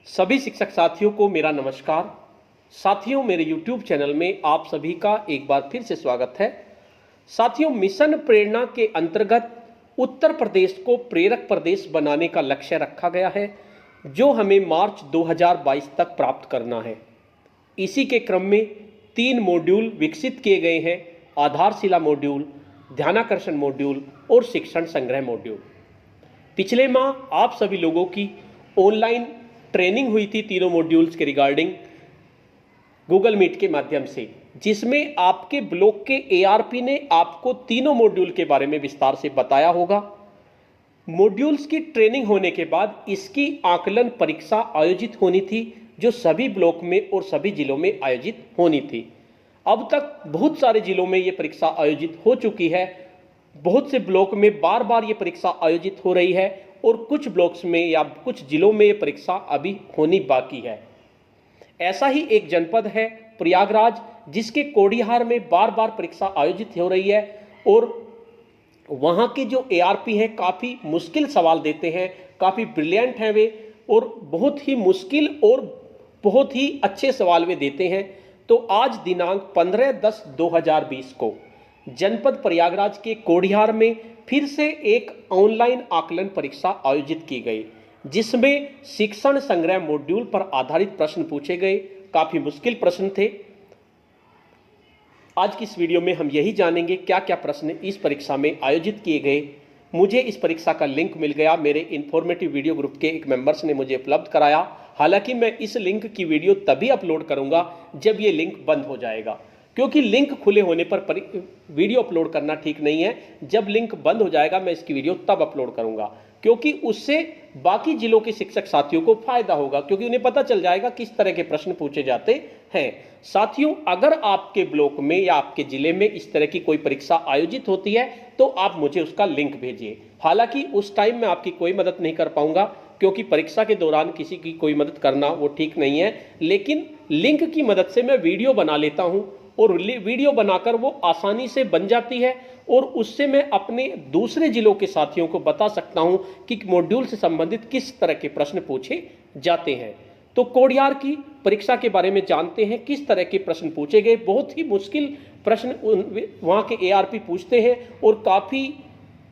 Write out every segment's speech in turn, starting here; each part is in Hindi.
सभी शिक्षक साथियों को मेरा नमस्कार। साथियों, मेरे YouTube चैनल में आप सभी का एक बार फिर से स्वागत है। साथियों, मिशन प्रेरणा के अंतर्गत उत्तर प्रदेश को प्रेरक प्रदेश बनाने का लक्ष्य रखा गया है, जो हमें मार्च 2022 तक प्राप्त करना है। इसी के क्रम में 3 मॉड्यूल विकसित किए गए हैं: आधारशिला मॉड्यूल, ध्यानाकर्षण मॉड्यूल और शिक्षण संग्रह मॉड्यूल। पिछले माह आप सभी लोगों की ऑनलाइन ट्रेनिंग हुई थी तीनों मॉड्यूल्स के रिगार्डिंग गूगल मीट के माध्यम से, जिसमें आपके ब्लॉक के एआरपी ने आपको तीनों मॉड्यूल के बारे में विस्तार से बताया होगा। मॉड्यूल्स की ट्रेनिंग होने के बाद इसकी आकलन परीक्षा आयोजित होनी थी, जो सभी ब्लॉक में और सभी जिलों में आयोजित होनी थी। अब तक बहुत सारे जिलों में ये परीक्षा आयोजित हो चुकी है। बहुत से ब्लॉक में बार बार ये परीक्षा आयोजित हो रही है और कुछ ब्लॉक्स में या कुछ जिलों में ये परीक्षा अभी होनी बाकी है। ऐसा ही एक जनपद है प्रयागराज, जिसके कोडिहार में बार बार परीक्षा आयोजित हो रही है और वहाँ के जो एआरपी हैं काफ़ी मुश्किल सवाल देते हैं, काफ़ी ब्रिलियंट हैं वे, और बहुत ही मुश्किल और बहुत ही अच्छे सवाल वे देते हैं। तो आज दिनांक 15/10/2020 को जनपद प्रयागराज के कोडिहार में फिर से एक ऑनलाइन आकलन परीक्षा आयोजित की गई, जिसमें शिक्षण संग्रह मॉड्यूल पर आधारित प्रश्न पूछे गए। काफ़ी मुश्किल प्रश्न थे। आज की इस वीडियो में हम यही जानेंगे क्या क्या प्रश्न इस परीक्षा में आयोजित किए गए। मुझे इस परीक्षा का लिंक मिल गया, मेरे इन्फॉर्मेटिव वीडियो ग्रुप के एक मेंबर्स ने मुझे उपलब्ध कराया। हालांकि मैं इस लिंक की वीडियो तभी अपलोड करूंगा जब ये लिंक बंद हो जाएगा, क्योंकि लिंक खुले होने पर वीडियो अपलोड करना ठीक नहीं है। जब लिंक बंद हो जाएगा मैं इसकी वीडियो तब अपलोड करूंगा, क्योंकि उससे बाकी जिलों के शिक्षक साथियों को फायदा होगा, क्योंकि उन्हें पता चल जाएगा किस तरह के प्रश्न पूछे जाते हैं। साथियों, अगर आपके ब्लॉक में या आपके जिले में इस तरह की कोई परीक्षा आयोजित होती है तो आप मुझे उसका लिंक भेजिए। हालांकि उस टाइम मैं आपकी कोई मदद नहीं कर पाऊंगा, क्योंकि परीक्षा के दौरान किसी की कोई मदद करना वो ठीक नहीं है, लेकिन लिंक की मदद से मैं वीडियो बना लेता हूं और वीडियो बनाकर वो आसानी से बन जाती है और उससे मैं अपने दूसरे जिलों के साथियों को बता सकता हूं कि मॉड्यूल से संबंधित किस तरह के प्रश्न पूछे जाते हैं। तो कोडिहार की परीक्षा के बारे में जानते हैं, किस तरह के प्रश्न पूछे गए। बहुत ही मुश्किल प्रश्न वहाँ के एआरपी पूछते हैं और काफ़ी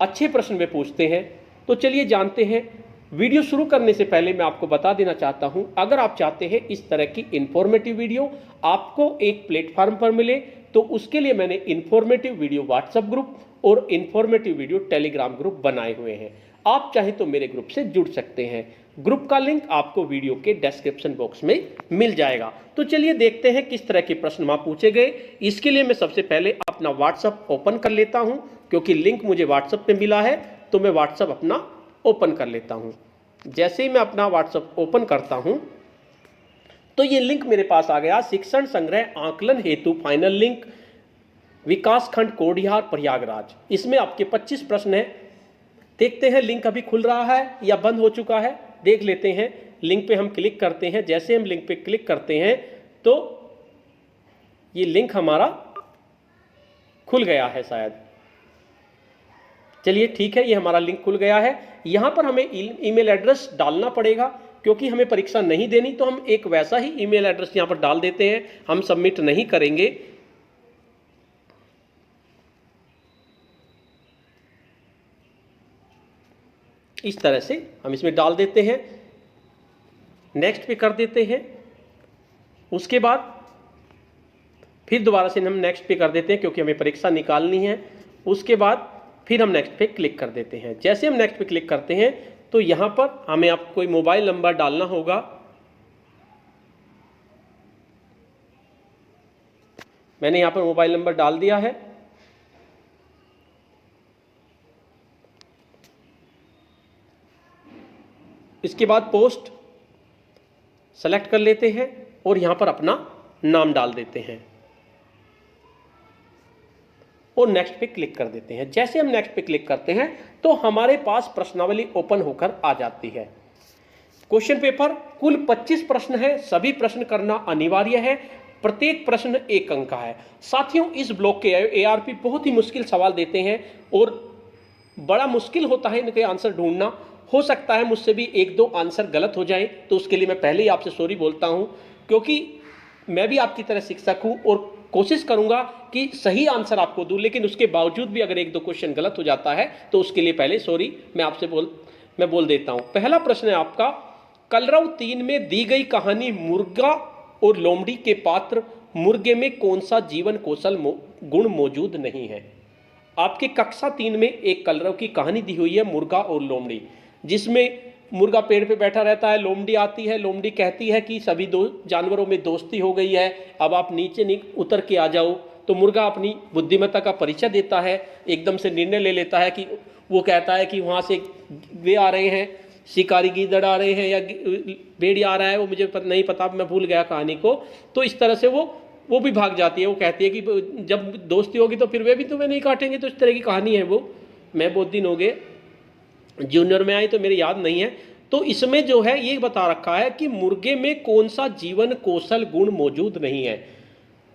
अच्छे प्रश्न वे पूछते हैं। तो चलिए जानते हैं। वीडियो शुरू करने से पहले मैं आपको बता देना चाहता हूं, अगर आप चाहते हैं इस तरह की इंफॉर्मेटिव वीडियो आपको एक प्लेटफॉर्म पर मिले, तो उसके लिए मैंने इंफॉर्मेटिव वीडियो व्हाट्सएप ग्रुप और इंफॉर्मेटिव वीडियो टेलीग्राम ग्रुप बनाए हुए हैं। आप चाहे तो मेरे ग्रुप से जुड़ सकते हैं। ग्रुप का लिंक आपको वीडियो के डिस्क्रिप्शन बॉक्स में मिल जाएगा। तो चलिए देखते हैं किस तरह के प्रश्न वहां पूछे गए। इसके लिए मैं सबसे पहले अपना व्हाट्सएप ओपन कर लेता हूं, क्योंकि लिंक मुझे व्हाट्सएप पे मिला है, तो मैं व्हाट्सएप अपना ओपन कर लेता हूं। जैसे ही मैं अपना व्हाट्सएप ओपन करता हूं तो ये लिंक मेरे पास आ गया, शिक्षण संग्रह आकलन हेतु फाइनल लिंक, विकासखंड कोडिहार प्रयागराज। इसमें आपके 25 प्रश्न हैं। देखते हैं लिंक अभी खुल रहा है या बंद हो चुका है, देख लेते हैं। लिंक पे हम क्लिक करते हैं। जैसे हम लिंक पे क्लिक करते हैं तो ये लिंक हमारा खुल गया है शायद। चलिए ठीक है, ये हमारा लिंक खुल गया है। यहाँ पर हमें ईमेल एड्रेस डालना पड़ेगा, क्योंकि हमें परीक्षा नहीं देनी, तो हम एक वैसा ही ईमेल एड्रेस यहाँ पर डाल देते हैं। हम सबमिट नहीं करेंगे। इस तरह से हम इसमें डाल देते हैं, नेक्स्ट पे कर देते हैं। उसके बाद फिर दोबारा से हम नेक्स्ट पे कर देते हैं, क्योंकि हमें परीक्षा निकालनी है। उसके बाद फिर हम नेक्स्ट पे क्लिक कर देते हैं। जैसे हम नेक्स्ट पे क्लिक करते हैं तो यहाँ पर हमें आपको कोई मोबाइल नंबर डालना होगा। मैंने यहाँ पर मोबाइल नंबर डाल दिया है। इसके बाद पोस्ट सेलेक्ट कर लेते हैं और यहाँ पर अपना नाम डाल देते हैं और नेक्स्ट पे क्लिक कर देते हैं। जैसे हम नेक्स्ट पे क्लिक करते हैं तो हमारे पास प्रश्नावली ओपन होकर आ जाती है। क्वेश्चन पेपर कुल 25 प्रश्न है। सभी प्रश्न करना अनिवार्य है। प्रत्येक प्रश्न 1 अंक का है। साथियों, इस ब्लॉक के एआरपी बहुत ही मुश्किल सवाल देते हैं और बड़ा मुश्किल होता है इनके आंसर ढूंढना। हो सकता है मुझसे भी एक दो आंसर गलत हो जाए, तो उसके लिए मैं पहले ही आपसे सॉरी बोलता हूं, क्योंकि मैं भी आपकी तरह शिक्षक हूं और कोशिश करूंगा कि सही आंसर आपको दूं, लेकिन उसके बावजूद भी अगर एक दो क्वेश्चन गलत हो जाता है तो उसके लिए पहले सॉरी मैं बोल देता हूं। पहला प्रश्न है आपका, कलरव 3 में दी गई कहानी मुर्गा और लोमड़ी के पात्र मुर्गे में कौन सा जीवन कौशल गुण मौजूद नहीं है? आपके कक्षा 3 में एक कलरव की कहानी दी हुई है मुर्गा और लोमड़ी, जिसमें मुर्गा पेड़ पे बैठा रहता है, लोमड़ी आती है, लोमड़ी कहती है कि सभी दो जानवरों में दोस्ती हो गई है, अब आप नीचे उतर के आ जाओ। तो मुर्गा अपनी बुद्धिमत्ता का परिचय देता है, एकदम से निर्णय ले लेता है कि वो कहता है कि वहाँ से वे आ रहे हैं, शिकारी गीदड़ आ रहे हैं या भेड़िया आ रहा है, वो मुझे नहीं पता, मैं भूल गया कहानी को। तो इस तरह से वो भी भाग जाती है, वो कहती है कि जब दोस्ती होगी तो फिर वे भी तुम्हें नहीं काटेंगे। तो इस तरह की कहानी है वो। मैं बहुत दिन हो गए जूनियर में आई तो मेरे याद नहीं है। तो इसमें जो है ये बता रखा है कि मुर्गे में कौन सा जीवन कौशल गुण मौजूद नहीं है?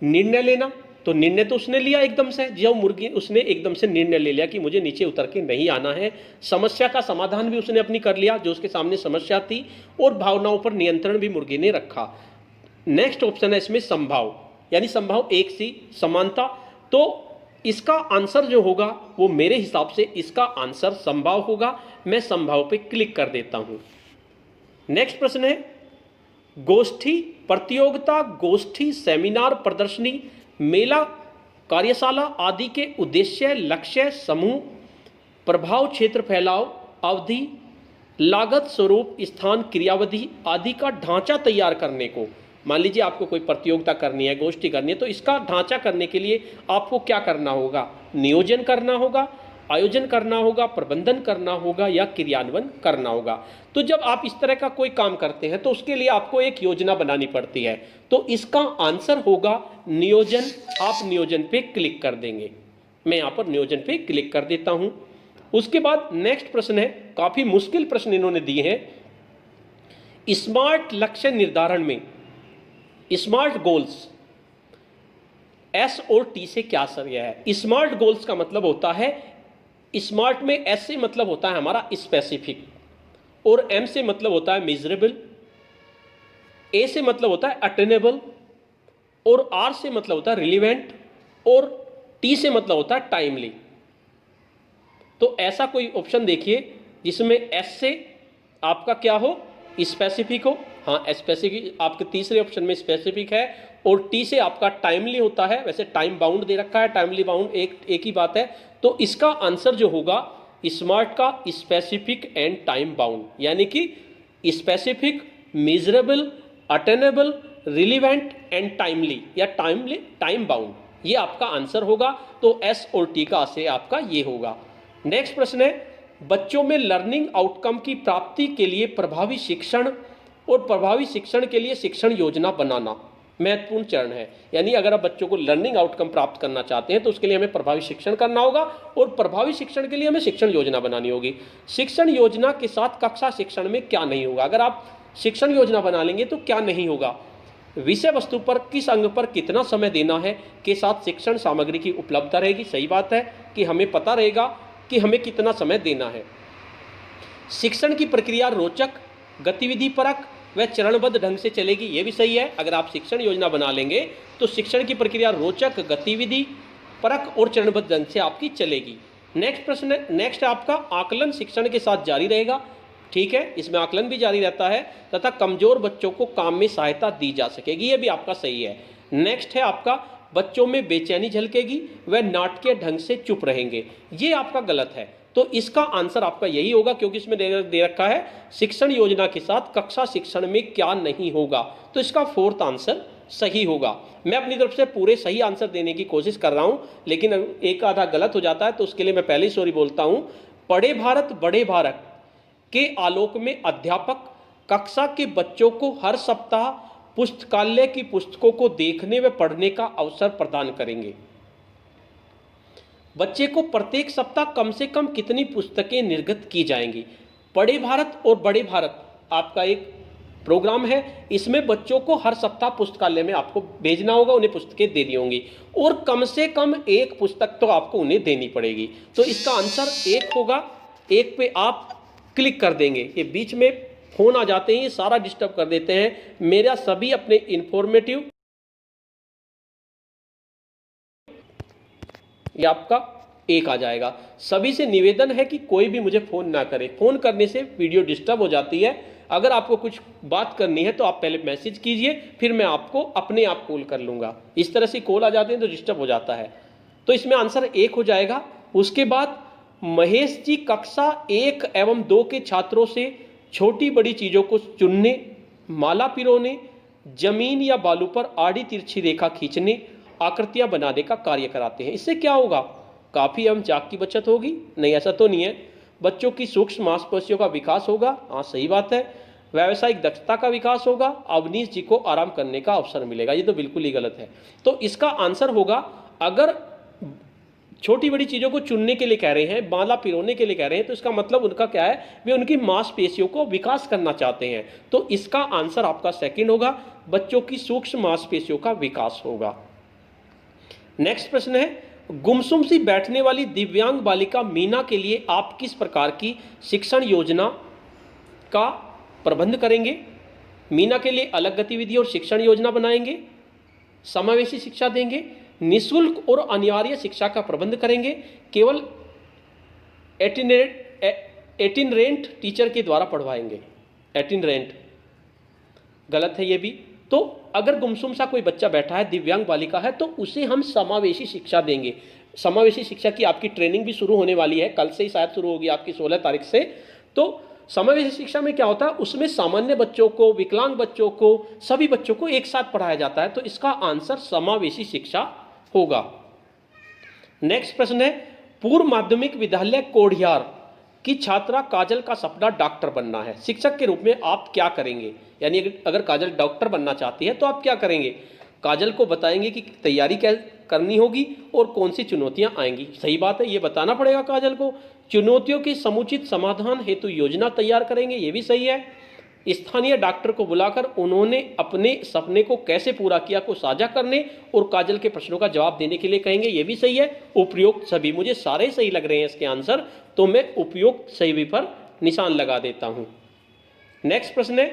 निर्णय लेना। तो निर्णय तो उसने लिया एकदम से, जो मुर्गी उसने एकदम से निर्णय ले लिया कि मुझे नीचे उतर के नहीं आना है। समस्या का समाधान भी उसने अपनी कर लिया, जो उसके सामने समस्या थी, और भावनाओं पर नियंत्रण भी मुर्गे ने रखा। नेक्स्ट ऑप्शन है इसमें संभाव, यानी संभाव एक सी समानता। तो इसका आंसर जो होगा वो मेरे हिसाब से इसका आंसर संभाव होगा। मैं संभाव पे क्लिक कर देता हूं। नेक्स्ट प्रश्न है, गोष्ठी प्रतियोगिता, गोष्ठी सेमिनार, प्रदर्शनी, मेला, कार्यशाला आदि के उद्देश्य, लक्ष्य, समूह, प्रभाव, क्षेत्र, फैलाव, अवधि, लागत, स्वरूप, स्थान, क्रियाविधि आदि का ढांचा तैयार करने को। मान लीजिए आपको कोई प्रतियोगिता करनी है, गोष्ठी करनी है, तो इसका ढांचा करने के लिए आपको क्या करना होगा? नियोजन करना होगा, आयोजन करना होगा, प्रबंधन करना होगा या क्रियान्वयन करना होगा। तो जब आप इस तरह का कोई काम करते हैं तो उसके लिए आपको एक योजना बनानी पड़ती है। तो इसका आंसर होगा नियोजन। आप नियोजन पे क्लिक कर देंगे। मैं यहाँ पर नियोजन पे क्लिक कर देता हूँ। उसके बाद नेक्स्ट प्रश्न है, काफी मुश्किल प्रश्न इन्होंने दिए हैं। स्मार्ट लक्ष्य निर्धारण में स्मार्ट गोल्स, एस और टी से क्या सर्य है? स्मार्ट गोल्स का मतलब होता है, स्मार्ट में एस से मतलब होता है हमारा स्पेसिफिक, और एम से मतलब होता है मेजरेबल, ए से मतलब होता है अटेनेबल, और आर से मतलब होता है रिलीवेंट, और टी से मतलब होता है टाइमली। तो ऐसा कोई ऑप्शन देखिए जिसमें एस से आपका क्या हो? स्पेसिफिक हो। हाँ, स्पेसिफिक आपके तीसरे ऑप्शन में स्पेसिफिक है, और टी से आपका टाइमली होता है। वैसे टाइम बाउंड दे रखा है, टाइमली बाउंड एक ही बात है। तो इसका आंसर जो होगा स्मार्ट का स्पेसिफिक एंड टाइम बाउंड, यानी कि specific, measurable, attainable, relevant and timely या टाइम बाउंड, ये आपका आंसर होगा। तो एस और टी का से आपका ये होगा। नेक्स्ट प्रश्न है, बच्चों में लर्निंग आउटकम की प्राप्ति के लिए प्रभावी शिक्षण और प्रभावी शिक्षण के लिए शिक्षण योजना बनाना महत्वपूर्ण चरण है। यानी अगर आप बच्चों को लर्निंग आउटकम प्राप्त करना चाहते हैं तो उसके लिए हमें प्रभावी शिक्षण करना होगा, और प्रभावी शिक्षण के लिए हमें शिक्षण योजना बनानी होगी। शिक्षण योजना के साथ कक्षा शिक्षण में क्या नहीं होगा? अगर आप शिक्षण योजना बना लेंगे तो क्या नहीं होगा? विषय वस्तु पर किस अंग पर कितना समय देना है के साथ शिक्षण सामग्री की उपलब्धता रहेगी। सही बात है कि हमें पता रहेगा कि हमें कितना समय देना है। शिक्षण की प्रक्रिया रोचक, गतिविधि परक व चरणबद्ध ढंग से चलेगी, ये भी सही है। अगर आप शिक्षण योजना बना लेंगे तो शिक्षण की प्रक्रिया रोचक, गतिविधि परक और चरणबद्ध ढंग से आपकी चलेगी। नेक्स्ट प्रश्न, नेक्स्ट आपका आकलन शिक्षण के साथ जारी रहेगा। ठीक है, इसमें आकलन भी जारी रहता है तथा कमजोर बच्चों को काम में सहायता दी जा सकेगी, ये भी आपका सही है। नेक्स्ट है आपका बच्चों में बेचैनी झलकेगी, वह नाटकीय ढंग से चुप रहेंगे, ये आपका गलत है। तो इसका आंसर आपका यही होगा, क्योंकि इसमें दे रखा है शिक्षण योजना के साथ कक्षा शिक्षण में क्या नहीं होगा। तो इसका फोर्थ आंसर सही होगा। मैं अपनी तरफ से पूरे सही आंसर देने की कोशिश कर रहा हूं, लेकिन एक आधा गलत हो जाता है तो उसके लिए मैं पहले ही सॉरी बोलता हूं। पढ़े भारत बड़े भारत के आलोक में अध्यापक कक्षा के बच्चों को हर सप्ताह पुस्तकालय की पुस्तकों को देखने व पढ़ने का अवसर प्रदान करेंगे। बच्चे को प्रत्येक सप्ताह कम से कम कितनी पुस्तकें निर्गत की जाएंगी? पढ़े भारत और बड़े भारत आपका एक प्रोग्राम है, इसमें बच्चों को हर सप्ताह पुस्तकालय में आपको भेजना होगा, उन्हें पुस्तकें देनी होंगी, और कम से कम एक पुस्तक तो आपको उन्हें देनी पड़ेगी। तो इसका आंसर एक होगा। एक पे आप क्लिक कर देंगे। ये बीच में फ़ोन आ जाते हैं, ये सारा डिस्टर्ब कर देते हैं मेरा सभी अपने इन्फॉर्मेटिव। ये आपका एक आ जाएगा। सभी से निवेदन है कि कोई भी मुझे फ़ोन ना करे, फ़ोन करने से वीडियो डिस्टर्ब हो जाती है। अगर आपको कुछ बात करनी है तो आप पहले मैसेज कीजिए, फिर मैं आपको अपने आप कॉल कर लूँगा। इस तरह से कॉल आ जाते हैं तो डिस्टर्ब हो जाता है। तो इसमें आंसर 1 हो जाएगा। उसके बाद महेश जी कक्षा 1 एवं 2 के छात्रों से छोटी बड़ी चीज़ों को चुनने, माला पिरोने, जमीन या बालू पर आड़ी तिरछी रेखा खींचने, आकृतियां बनाने का कार्य कराते हैं। इससे क्या होगा? काफ़ी एवं चाक की बचत होगी। नहीं, ऐसा तो नहीं है। बच्चों की सूक्ष्म मांसपेशियों का विकास होगा। हाँ, सही बात है। व्यावसायिक दक्षता का विकास होगा। अवनीश जी को आराम करने का अवसर मिलेगा। ये तो बिल्कुल ही गलत है। तो इसका आंसर होगा, अगर छोटी बड़ी चीज़ों को चुनने के लिए कह रहे हैं, माला पिरोने के लिए कह रहे हैं, तो इसका मतलब उनका क्या है? वे उनकी मांसपेशियों को विकास करना चाहते हैं। तो इसका आंसर आपका सेकंड होगा, बच्चों की सूक्ष्म मांसपेशियों का विकास होगा। नेक्स्ट प्रश्न है, गुमसुम सी बैठने वाली दिव्यांग बालिका मीना के लिए आप किस प्रकार की शिक्षण योजना का प्रबंध करेंगे? मीना के लिए अलग गतिविधि और शिक्षण योजना बनाएंगे, समावेशी शिक्षा देंगे, निःशुल्क और अनिवार्य शिक्षा का प्रबंध करेंगे, केवल एटिनरेंट टीचर के द्वारा पढ़वाएंगे। एटिनरेंट गलत है ये भी। तो अगर गुमसुम सा कोई बच्चा बैठा है, दिव्यांग बालिका है, तो उसे हम समावेशी शिक्षा देंगे। समावेशी शिक्षा की आपकी ट्रेनिंग भी शुरू होने वाली है, कल से ही शायद शुरू होगी आपकी 16 तारीख से। तो समावेशी शिक्षा में क्या होता है? उसमें सामान्य बच्चों को, विकलांग बच्चों को, सभी बच्चों को एक साथ पढ़ाया जाता है। तो इसका आंसर समावेशी शिक्षा होगा। नेक्स्ट प्रश्न है, पूर्व माध्यमिक विद्यालय कोढ़ियार की छात्रा काजल का सपना डॉक्टर बनना है। शिक्षक के रूप में आप क्या करेंगे? यानी अगर काजल डॉक्टर बनना चाहती है तो आप क्या करेंगे? काजल को बताएंगे कि तैयारी क्या करनी होगी और कौन सी चुनौतियां आएंगी। सही बात है, ये बताना पड़ेगा काजल को। चुनौतियों के समुचित समाधान हेतु योजना तैयार करेंगे, ये भी सही है। स्थानीय डॉक्टर को बुलाकर उन्होंने अपने सपने को कैसे पूरा किया को साझा करने और काजल के प्रश्नों का जवाब देने के लिए कहेंगे, ये भी सही है। उपयुक्त सभी, मुझे सारे सही लग रहे हैं इसके आंसर, तो मैं उपयुक्त सही पर निशान लगा देता हूं। नेक्स्ट प्रश्न है,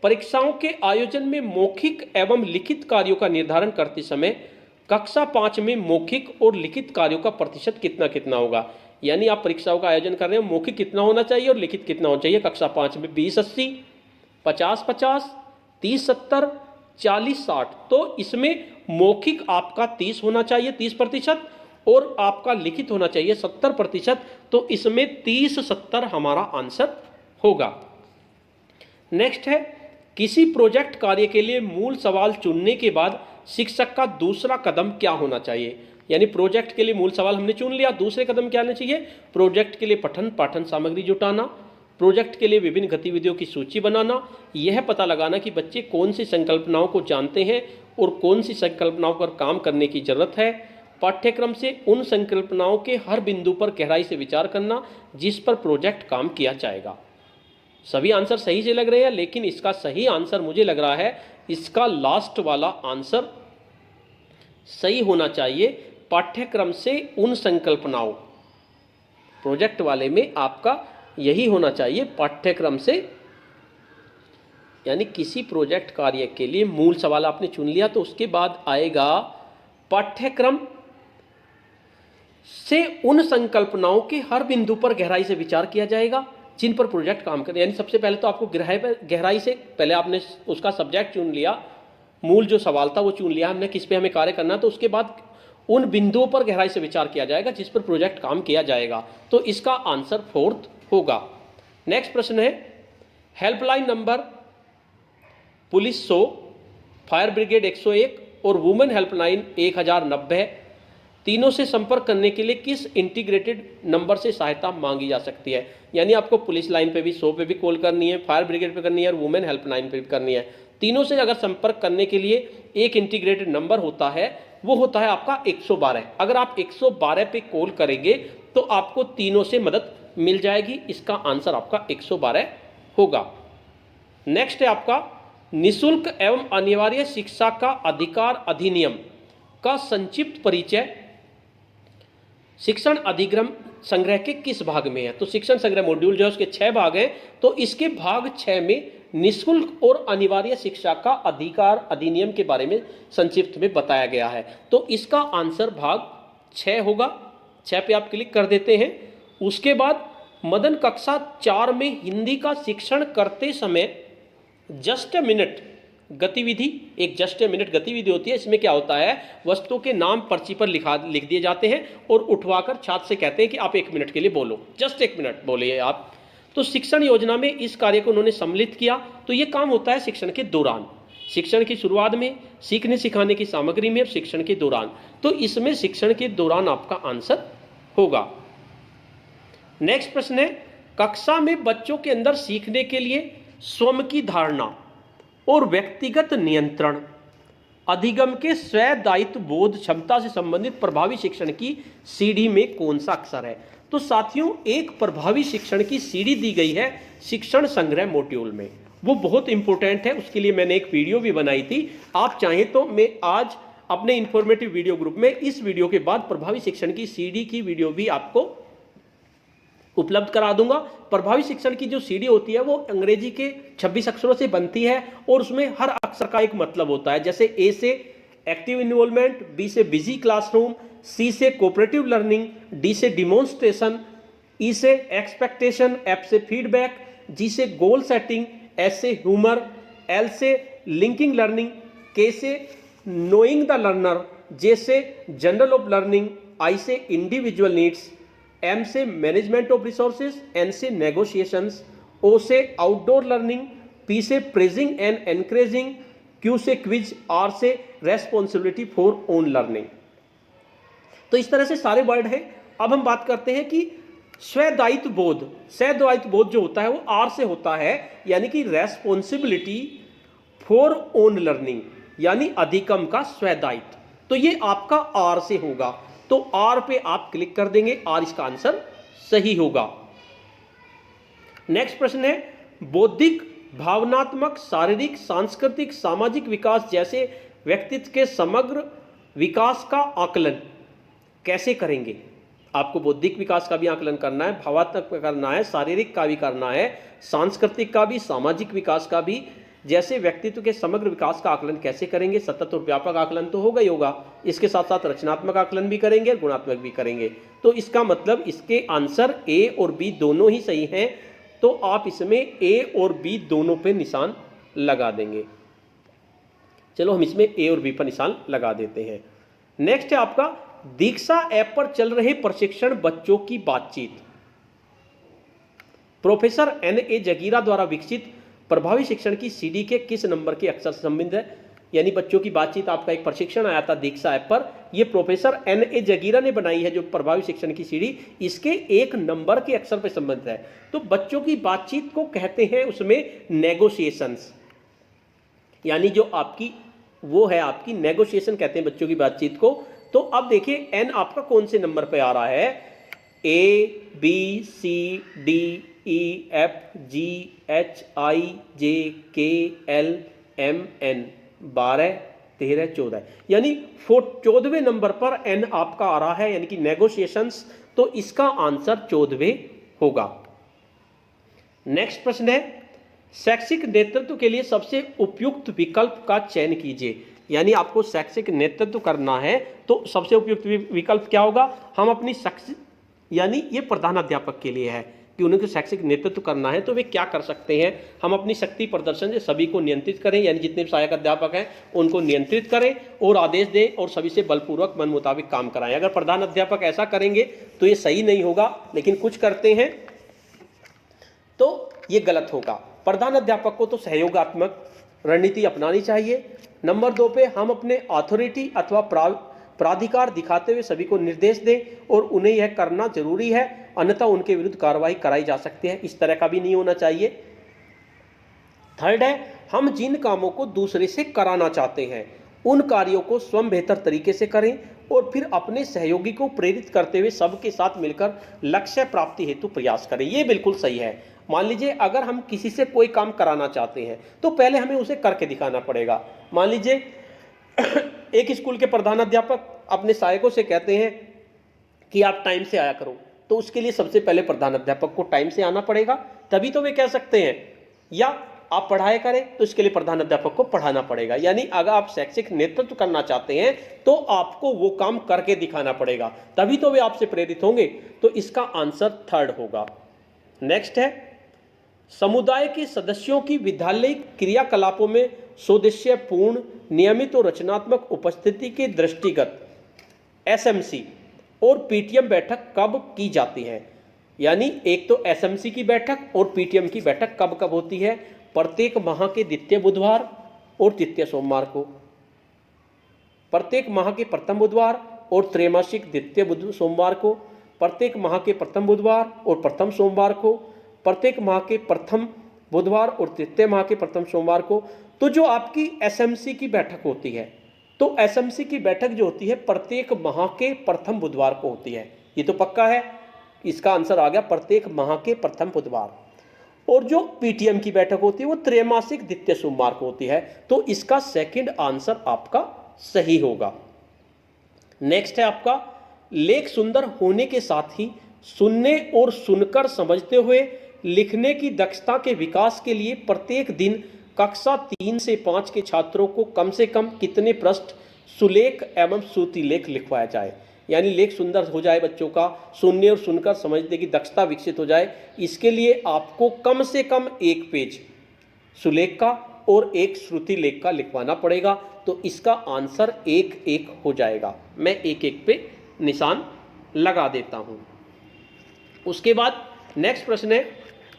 परीक्षाओं के आयोजन में मौखिक एवं लिखित कार्यों का निर्धारण करते समय कक्षा 5 में मौखिक और लिखित कार्यों का प्रतिशत कितना कितना होगा? यानी आप परीक्षाओं का आयोजन कर रहे हैं, मौखिक कितना होना चाहिए और लिखित कितना होना चाहिए? कक्षा 5 में 20-80, 50-50, 30-70, 40-60। तो इसमें मौखिक आपका 30 होना चाहिए, 30%, और आपका लिखित होना चाहिए 70%। तो इसमें 30-70 हमारा आंसर होगा। नेक्स्ट है, किसी प्रोजेक्ट कार्य के लिए मूल सवाल चुनने के बाद शिक्षक का दूसरा कदम क्या होना चाहिए? यानी प्रोजेक्ट के लिए मूल सवाल हमने चुन लिया, दूसरे कदम क्या लेने चाहिए? प्रोजेक्ट के लिए पठन पाठन सामग्री जुटाना, प्रोजेक्ट के लिए विभिन्न गतिविधियों की सूची बनाना, यह पता लगाना कि बच्चे कौन सी संकल्पनाओं को जानते हैं और कौन सी संकल्पनाओं पर काम करने की जरूरत है, पाठ्यक्रम से उन संकल्पनाओं के हर बिंदु पर गहराई से विचार करना जिस पर प्रोजेक्ट काम किया जाएगा। सभी आंसर सही से लग रहे हैं, लेकिन इसका सही आंसर मुझे लग रहा है इसका लास्ट वाला आंसर सही होना चाहिए। पाठ्यक्रम से उन संकल्पनाओं, प्रोजेक्ट वाले में आपका यही होना चाहिए, पाठ्यक्रम से। यानी किसी प्रोजेक्ट कार्य के लिए मूल सवाल आपने चुन लिया तो उसके बाद आएगा पाठ्यक्रम से उन संकल्पनाओं के हर बिंदु पर गहराई से विचार किया जाएगा जिन पर प्रोजेक्ट काम करे। यानी सबसे पहले तो आपको गहराई से, पहले आपने उसका सब्जेक्ट चुन लिया, मूल जो सवाल था वो चुन लिया हमने, किस पे हमें कार्य करना, तो उसके बाद उन बिंदुओं पर गहराई से विचार किया जाएगा जिस पर प्रोजेक्ट काम किया जाएगा। तो इसका आंसर 4th होगा। नेक्स्ट प्रश्न है, helpline number police 100, fire brigade 101 और वुमेन हेल्पलाइन 1090, तीनों से संपर्क करने के लिए किस इंटीग्रेटेड नंबर से सहायता मांगी जा सकती है? यानी आपको पुलिस लाइन पे भी 100 पे भी कॉल करनी है, फायर ब्रिगेड पे करनी है और वुमेन हेल्पलाइन पे भी करनी है। तीनों से अगर संपर्क करने के लिए एक इंटीग्रेटेड नंबर होता है, वो होता है आपका 112। अगर आप 112 पे कॉल करेंगे तो आपको तीनों से मदद मिल जाएगी। इसका आंसर आपका 112 होगा। नेक्स्ट है आपका, निःशुल्क एवं अनिवार्य शिक्षा का अधिकार अधिनियम का संक्षिप्त परिचय शिक्षण अधिनियम संग्रह के किस भाग में है? तो शिक्षण संग्रह मॉड्यूल जो है उसके 6 भाग हैं। तो इसके भाग 6 में निःशुल्क और अनिवार्य शिक्षा का अधिकार अधिनियम के बारे में संक्षिप्त में बताया गया है। तो इसका आंसर भाग 6 होगा। 6 पे आप क्लिक कर देते हैं। उसके बाद मदन कक्षा 4 में हिंदी का शिक्षण करते समय जस्ट ए मिनट गतिविधि, एक जस्ट ए मिनट गतिविधि होती है। इसमें क्या होता है, वस्तुओं के नाम पर्ची पर लिख दिए जाते हैं और उठवाकर छात्र से कहते हैं कि आप 1 मिनट के लिए बोलो, जस्ट 1 मिनट बोलिए आप। तो शिक्षण योजना में इस कार्य को उन्होंने सम्मिलित किया। तो ये काम होता है शिक्षण के दौरान, शिक्षण की शुरुआत में, सीखने सिखाने की सामग्री में और शिक्षण के दौरान। तो इसमें शिक्षण के दौरान आपका आंसर होगा। नेक्स्ट प्रश्न है, कक्षा में बच्चों के अंदर सीखने के लिए स्वयं की धारणा और व्यक्तिगत नियंत्रण, अधिगम के स्व दायित्व बोध क्षमता से संबंधित प्रभावी शिक्षण की सीढ़ी में कौन सा अक्षर है? तो साथियों, एक प्रभावी शिक्षण की सीढ़ी दी गई है शिक्षण संग्रह मॉड्यूल में, वो बहुत इंपॉर्टेंट है। उसके लिए मैंने एक वीडियो भी बनाई थी। आप चाहें तो मैं आज अपने इंफॉर्मेटिव वीडियो ग्रुप में इस वीडियो के बाद प्रभावी शिक्षण की सीढ़ी की वीडियो भी आपको उपलब्ध करा दूंगा। प्रभावी शिक्षण की जो सीढ़ी होती है वो अंग्रेजी के 26 अक्षरों से बनती है और उसमें हर अक्षर का एक मतलब होता है। जैसे ए से एक्टिव इन्वॉल्वमेंट, बी से बिजी क्लासरूम, सी से कोऑपरेटिव लर्निंग, डी से डिमॉन्स्ट्रेशन, ई से एक्सपेक्टेशन, एफ से फीडबैक, जी से गोल सेटिंग, एस से ह्यूमर, एल से लिंकिंग लर्निंग, के से नोइंग द लर्नर, जे से जनरल ऑफ लर्निंग, आई से इंडिविजुअल नीड्स, एम से मैनेजमेंट ऑफ रिसोर्सेज, एन से नेगोशिएशंस, ओ से आउटडोर लर्निंग, पी से प्रेजिंग एंड एनकरेजिंग, क्यू से क्विज, आर से रेस्पॉन्सिबिलिटी फॉर ओन लर्निंग। तो इस तरह से सारे वर्ड हैं। अब हम बात करते हैं कि स्वदायित्व बोध, स्वदायित्व बोध जो होता है वो आर से होता है, यानी कि रेस्पॉन्सिबिलिटी फॉर ओन लर्निंग, यानी अधिगम का स्वदायित्व। तो ये आपका आर से होगा। तो आर पे आप क्लिक कर देंगे, आर इसका आंसर सही होगा। नेक्स्ट प्रश्न है, बौद्धिक, भावनात्मक, शारीरिक, सांस्कृतिक, सामाजिक विकास जैसे व्यक्तित्व के समग्र विकास का आकलन कैसे करेंगे? आपको बौद्धिक विकास का भी आकलन करना है, भावनात्मक करना है, शारीरिक का भी करना है, सांस्कृतिक का भी, सामाजिक विकास का भी। जैसे व्यक्तित्व के समग्र विकास का आकलन कैसे करेंगे? सतत और व्यापक आकलन तो होगा ही होगा, इसके साथ साथ रचनात्मक आकलन भी करेंगे, गुणात्मक भी करेंगे। तो इसका मतलब इसके आंसर ए और बी दोनों ही सही हैं। तो आप इसमें ए और बी दोनों पे निशान लगा देंगे। चलो हम इसमें ए और बी पर निशान लगा देते हैं। नेक्स्ट है आपका दीक्षा ऐप पर चल रहे प्रशिक्षण बच्चों की बातचीत। Professor N.A. जगीरा द्वारा विकसित प्रभावी शिक्षण की सीढ़ी के किस नंबर के अक्षर से संबंधित है? यानी बच्चों की बातचीत आपका एक प्रशिक्षण आया था दीक्षा ऐप पर, यह प्रोफेसर N.A. जगीरा ने बनाई है जो प्रभावी शिक्षण की सीढ़ी, इसके 1 नंबर के अक्षर पर संबंधित है। तो बच्चों की बातचीत को कहते हैं उसमें नेगोशिएशंस, यानी जो आपकी वो है आपकी नेगोशिएशन कहते हैं बच्चों की बातचीत को। तो अब देखिए एन आपका कौन से नंबर पे आ रहा है? A B C D E F G H I J K L M N 12 13 14, यानी 14वें नंबर पर एन आपका आ रहा है, यानी कि नेगोशिएशंस। तो इसका आंसर 14वें होगा। नेक्स्ट प्रश्न है, शैक्षिक नेतृत्व के लिए सबसे उपयुक्त विकल्प का चयन कीजिए। यानी आपको शैक्षिक नेतृत्व करना है तो सबसे उपयुक्त विकल्प क्या होगा? हम अपनी यानी ये प्रधानाध्यापक के लिए है कि उन्हें शैक्षिक नेतृत्व करना है तो वे क्या कर सकते हैं? हम अपनी शक्ति प्रदर्शन से सभी को नियंत्रित करें, यानी जितने भी सहायक अध्यापक हैं उनको नियंत्रित करें और आदेश दें और सभी से बलपूर्वक मन मुताबिक काम कराएं। अगर प्रधान अध्यापक ऐसा करेंगे तो ये सही नहीं होगा, लेकिन कुछ करते हैं तो ये गलत होगा। प्रधान अध्यापक को तो सहयोगात्मक रणनीति अपनानी चाहिए। नंबर 2 पे हम अपने अथॉरिटी अथवा प्राधिकार दिखाते हुए सभी को निर्देश दें और उन्हें यह करना जरूरी है, अन्यथा उनके विरुद्ध कार्रवाई कराई जा सकती है। इस तरह का भी नहीं होना चाहिए। थर्ड है, हम जिन कामों को दूसरे से कराना चाहते हैं उन कार्यों को स्वयं बेहतर तरीके से करें और फिर अपने सहयोगी को प्रेरित करते हुए सबके साथ मिलकर लक्ष्य प्राप्ति हेतु प्रयास करें। ये बिल्कुल सही है। मान लीजिए अगर हम किसी से कोई काम कराना चाहते हैं तो पहले हमें उसे करके दिखाना पड़ेगा। मान लीजिए एक स्कूल के प्रधानाध्यापक अपने सहायकों से कहते हैं कि आप टाइम से आया करो, तो उसके लिए सबसे पहले प्रधान अध्यापक को टाइम से आना पड़ेगा, तभी तो वे कह सकते हैं। या आप पढ़ाई करें तो इसके लिए प्रधान अध्यापक को पढ़ाना पड़ेगा। यानी अगर आप शैक्षिक नेतृत्व करना चाहते हैं तो आपको वो काम करके दिखाना पड़ेगा, तभी तो वे आपसे प्रेरित होंगे। तो इसका आंसर थर्ड होगा। नेक्स्ट है, समुदाय के सदस्यों की विद्यालय क्रियाकलापों में सौदेश्यपूर्ण, नियमित और रचनात्मक उपस्थिति के दृष्टिगत एसएमसी और पीटीएम बैठक कब की जाती है। यानी एक तो एसएमसी की बैठक और पीटीएम की बैठक कब कब होती है? प्रत्येक माह के द्वितीय बुधवार और तृतीय सोमवार को, प्रत्येक माह के प्रथम बुधवार और त्रैमासिक द्वितीय सोमवार को, प्रत्येक माह के प्रथम बुधवार और प्रथम सोमवार को, प्रत्येक माह के प्रथम बुधवार और तृतीय माह के प्रथम सोमवार को। तो जो आपकी एसएमसी की बैठक होती है, तो एसएमसी की बैठक जो होती है प्रत्येक माह के प्रथम बुधवार को होती है। ये तो पक्का है, इसका आंसर आ गया प्रत्येक माह के प्रथम बुधवार। और जो पीटीएम की बैठक होती है वो त्रैमासिक द्वितीय सोमवार को होती है। तो इसका सेकंड आंसर आपका सही होगा। नेक्स्ट है आपका, लेख सुंदर होने के साथ ही सुनने और सुनकर समझते हुए लिखने की दक्षता के विकास के लिए प्रत्येक दिन कक्षा 3 से 5 के छात्रों को कम से कम कितने पृष्ठ सुलेख एवं श्रुतिलेख लिखवाया जाए। यानी लेख सुंदर हो जाए बच्चों का, सुनने और सुनकर समझने की दक्षता विकसित हो जाए, इसके लिए आपको कम से कम 1 पेज सुलेख का और 1 श्रुतिलेख का लिखवाना पड़ेगा। तो इसका आंसर 1-1 हो जाएगा। मैं 1-1 पे निशान लगा देता हूं। उसके बाद नेक्स्ट प्रश्न है,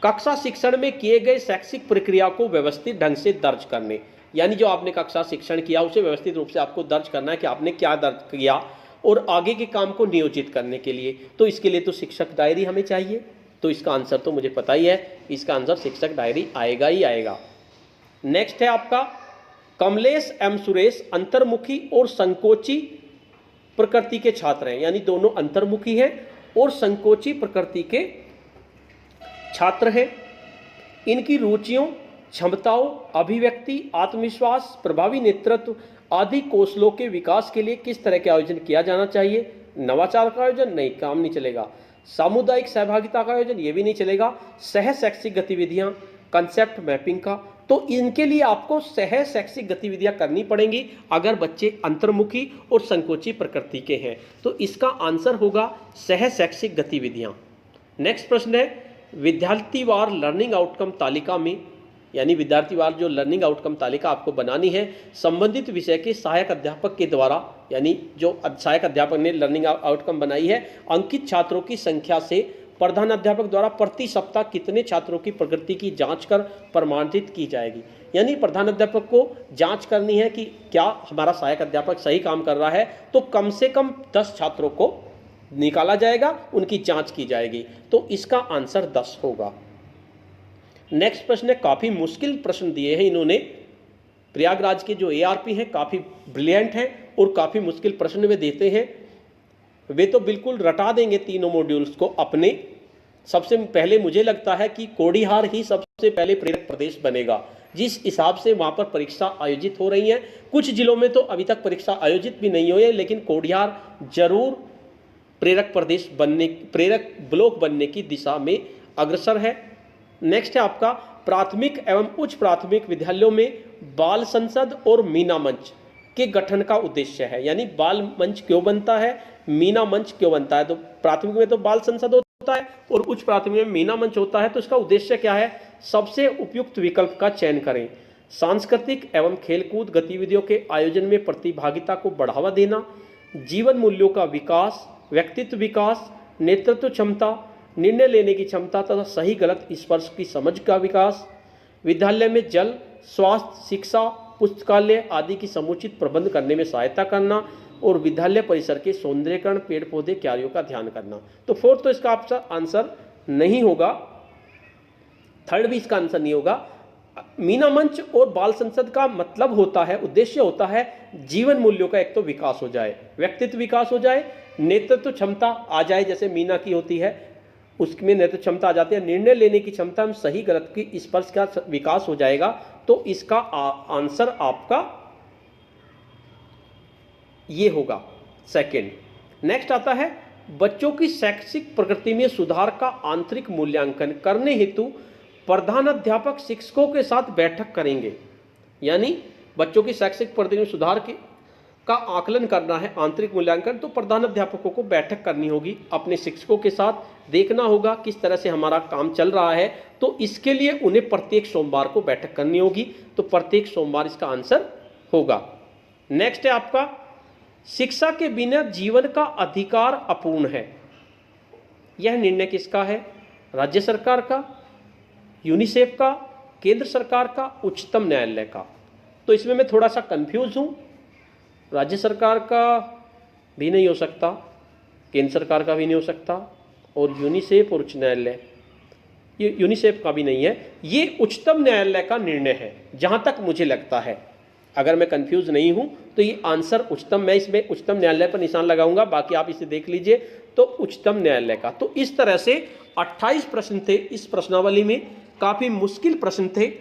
कक्षा शिक्षण में किए गए शैक्षिक प्रक्रिया को व्यवस्थित ढंग से दर्ज करने। यानी जो आपने कक्षा शिक्षण किया उसे व्यवस्थित रूप से आपको दर्ज करना है कि आपने क्या दर्ज किया, और आगे के काम को नियोजित करने के लिए तो इसके लिए तो शिक्षक डायरी हमें चाहिए। तो इसका आंसर तो मुझे पता ही है, इसका आंसर शिक्षक डायरी आएगा ही आएगा। नेक्स्ट है आपका, कमलेश एवं सुरेश अंतर्मुखी और संकोची प्रकृति के छात्र हैं। यानी दोनों अंतर्मुखी हैं और संकोची प्रकृति के छात्र हैं। इनकी रुचियों, क्षमताओं, अभिव्यक्ति, आत्मविश्वास, प्रभावी नेतृत्व आदि कौशलों के विकास के लिए किस तरह के आयोजन किया जाना चाहिए? नवाचार का आयोजन? नहीं, काम नहीं चलेगा। सामुदायिक सहभागिता का आयोजन? ये भी नहीं चलेगा। सह शैक्षिक गतिविधियां, कंसेप्ट मैपिंग का? तो इनके लिए आपको सह शैक्षिक गतिविधियां करनी पड़ेंगी अगर बच्चे अंतर्मुखी और संकोची प्रकृति के हैं। तो इसका आंसर होगा सह शैक्षिक गतिविधियां। नेक्स्ट प्रश्न है, विद्यार्थीवार लर्निंग आउटकम तालिका में, यानी विद्यार्थीवार जो लर्निंग आउटकम तालिका आपको बनानी है, संबंधित विषय के सहायक अध्यापक के द्वारा, यानी जो सहायक अध्यापक ने लर्निंग आउटकम बनाई है, अंकित छात्रों की संख्या से प्रधान अध्यापक द्वारा प्रति सप्ताह कितने छात्रों की प्रगति की जांच कर प्रमाणित की जाएगी। यानी प्रधान अध्यापक को जांच करनी है कि क्या हमारा सहायक अध्यापक सही काम कर रहा है, तो कम से कम 10 छात्रों को निकाला जाएगा, उनकी जांच की जाएगी। तो इसका आंसर 10 होगा। नेक्स्ट प्रश्न है, काफ़ी मुश्किल प्रश्न दिए हैं इन्होंने। प्रयागराज के जो एआरपी हैं काफ़ी ब्रिलियंट हैं और काफ़ी मुश्किल प्रश्न वे देते हैं। वे तो बिल्कुल रटा देंगे तीनों मॉड्यूल्स को अपने। सबसे पहले मुझे लगता है कि कोडिहार ही सबसे पहले प्रेरक प्रदेश बनेगा, जिस हिसाब से वहाँ पर परीक्षा आयोजित हो रही हैं। कुछ जिलों में तो अभी तक परीक्षा आयोजित भी नहीं हुई है, लेकिन कोडिहार जरूर प्रेरक प्रदेश बनने, प्रेरक ब्लॉक बनने की दिशा में अग्रसर है। नेक्स्ट है आपका, प्राथमिक एवं उच्च प्राथमिक विद्यालयों में बाल संसद और मीना मंच के गठन का उद्देश्य है। यानी बाल मंच क्यों बनता है, मीना मंच क्यों बनता है? तो प्राथमिक में तो बाल संसद होता है और उच्च प्राथमिक में मीना मंच होता है। तो इसका उद्देश्य क्या है? सबसे उपयुक्त विकल्प का चयन करें। सांस्कृतिक एवं खेलकूद गतिविधियों के आयोजन में प्रतिभागिता को बढ़ावा देना, जीवन मूल्यों का विकास, व्यक्तित्व विकास, नेतृत्व क्षमता, निर्णय लेने की क्षमता तथा सही गलत स्पर्श की समझ का विकास, विद्यालय में जल, स्वास्थ्य, शिक्षा, पुस्तकालय आदि की समुचित प्रबंध करने में सहायता करना और विद्यालय परिसर के सौंदर्यीकरण, पेड़ पौधे, क्यारियों का ध्यान करना। तो फोर्थ तो इसका आपका आंसर नहीं होगा, थर्ड भी इसका आंसर नहीं होगा। मीना मंच और बाल संसद का मतलब होता है, उद्देश्य होता है जीवन मूल्यों का एक तो विकास हो जाए, व्यक्तित्व विकास हो जाए, नेतृत्व क्षमता आ जाए जैसे मीना की होती है, उसमें नेतृत्व क्षमता आ जाती है, निर्णय लेने की क्षमता में सही गलत की स्पर्श का विकास हो जाएगा। तो इसका आंसर आपका ये होगा सेकंड। नेक्स्ट आता है, बच्चों की शैक्षिक प्रगति में सुधार का आंतरिक मूल्यांकन करने हेतु प्रधानाध्यापक शिक्षकों के साथ बैठक करेंगे। यानी बच्चों की शैक्षिक प्रगति में सुधार का आकलन करना है, आंतरिक मूल्यांकन, तो प्रधानाध्यापकों को बैठक करनी होगी, अपने शिक्षकों के साथ देखना होगा किस तरह से हमारा काम चल रहा है। तो इसके लिए उन्हें प्रत्येक सोमवार को बैठक करनी होगी। तो प्रत्येक सोमवार इसका आंसर होगा। नेक्स्ट है आपका, शिक्षा के बिना जीवन का अधिकार अपूर्ण है। यह निर्णय किसका है? राज्य सरकार का, यूनिसेफ का, केंद्र सरकार का, उच्चतम न्यायालय का। तो इसमें मैं थोड़ा सा कंफ्यूज हूं। राज्य सरकार का भी नहीं हो सकता, केंद्र सरकार का भी नहीं हो सकता, और यूनिसेफ और उच्च न्यायालय, ये यूनिसेफ का भी नहीं है। ये उच्चतम न्यायालय का निर्णय है जहां तक मुझे लगता है। अगर मैं कंफ्यूज नहीं हूं तो ये आंसर उच्चतम, मैं इसमें उच्चतम न्यायालय पर निशान लगाऊंगा, बाकी आप इसे देख लीजिए। तो उच्चतम न्यायालय का। तो इस तरह से 28 प्रश्न थे इस प्रश्नावली में, काफी मुश्किल प्रश्न थे।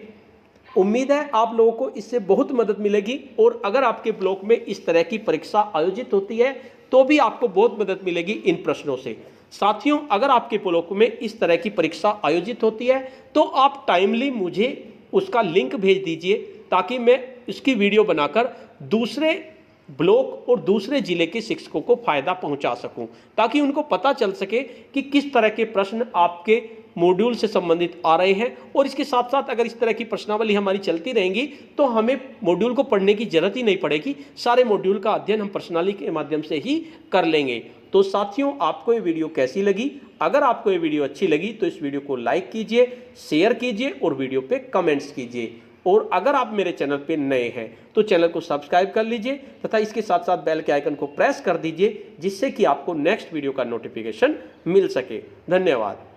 उम्मीद है आप लोगों को इससे बहुत मदद मिलेगी, और अगर आपके ब्लॉक में इस तरह की परीक्षा आयोजित होती है तो भी आपको बहुत मदद मिलेगी इन प्रश्नों से। साथियों, अगर आपके ब्लॉक में इस तरह की परीक्षा आयोजित होती है तो आप टाइमली मुझे उसका लिंक भेज दीजिए, ताकि मैं इसकी वीडियो बनाकर दूसरे ब्लॉक और दूसरे जिले के शिक्षकों को फायदा पहुंचा सकूं, ताकि उनको पता चल सके कि किस तरह के प्रश्न आपके मॉड्यूल से संबंधित आ रहे हैं। और इसके साथ साथ अगर इस तरह की प्रश्नावली हमारी चलती रहेंगी तो हमें मॉड्यूल को पढ़ने की जरूरत ही नहीं पड़ेगी, सारे मॉड्यूल का अध्ययन हम प्रश्नावली के माध्यम से ही कर लेंगे। तो साथियों, आपको ये वीडियो कैसी लगी? अगर आपको ये वीडियो अच्छी लगी तो इस वीडियो को लाइक कीजिए, शेयर कीजिए और वीडियो पे कमेंट्स कीजिए। और अगर आप मेरे चैनल पे नए हैं तो चैनल को सब्सक्राइब कर लीजिए तथा इसके साथ साथ बेल के आइकन को प्रेस कर दीजिए, जिससे कि आपको नेक्स्ट वीडियो का नोटिफिकेशन मिल सके। धन्यवाद।